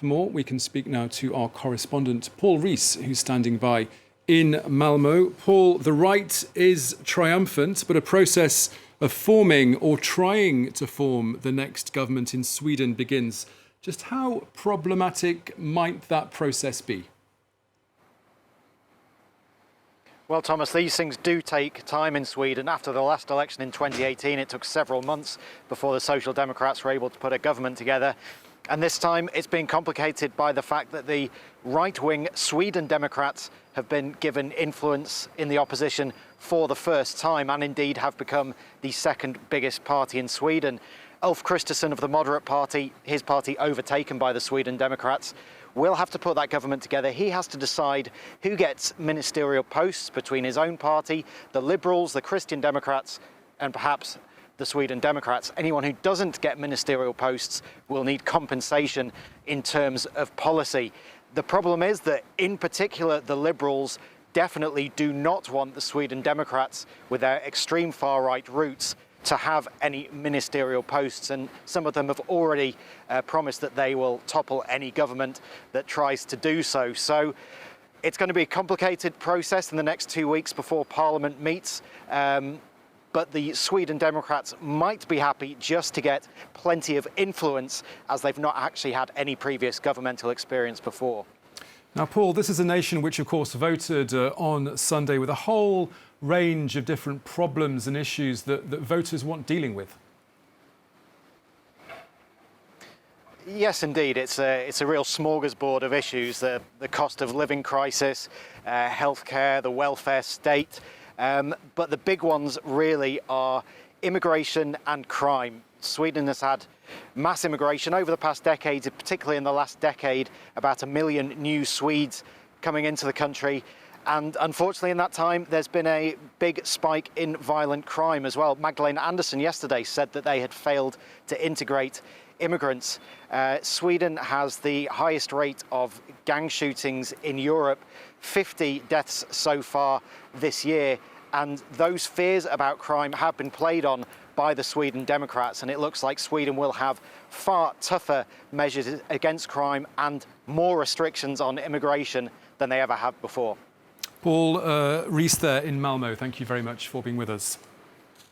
For more, we can speak now to our correspondent, Paul Rees, who's standing by in Malmö. Paul, the right is triumphant, but a process of forming or trying to form the next government in Sweden begins. Just how problematic might that process be? Well, Thomas, these things do take time in Sweden. After the last election in 2018, it took several months before the Social Democrats were able to put a government together. And this time it's been complicated by the fact that the right-wing Sweden Democrats have been given influence in the opposition for the first time, and indeed have become the second biggest party in Sweden. Ulf Kristersson of the Moderate Party, his party overtaken by the Sweden Democrats, will have to put that government together. He has to decide who gets ministerial posts between his own party, the Liberals, the Christian Democrats, and perhaps the Sweden Democrats. Anyone who doesn't get ministerial posts will need compensation in terms of policy. The problem is that, in particular, the Liberals definitely do not want the Sweden Democrats, with their extreme far-right roots, to have any ministerial posts, and some of them have already promised that they will topple any government that tries to do so. So it's going to be a complicated process in the next 2 weeks before Parliament meets. But the Sweden Democrats might be happy just to get plenty of influence, as they've not actually had any previous governmental experience before. Now, Paul, this is a nation which, of course, voted on Sunday with a whole range of different problems and issues that voters want dealing with. Yes, indeed. It's a real smorgasbord of issues. The cost of living crisis, healthcare, the welfare state. But the big ones really are immigration and crime. Sweden has had mass immigration over the past decades, particularly in the last decade, about 1 million new Swedes coming into the country. And unfortunately, in that time, there's been a big spike in violent crime as well. Magdalena Andersson yesterday said that they had failed to integrate immigrants. Sweden has the highest rate of gang shootings in Europe, 50 deaths so far this year. And those fears about crime have been played on by the Sweden Democrats, and it looks like Sweden will have far tougher measures against crime and more restrictions on immigration than they ever have before. Paul Rees there in Malmö, thank you very much for being with us.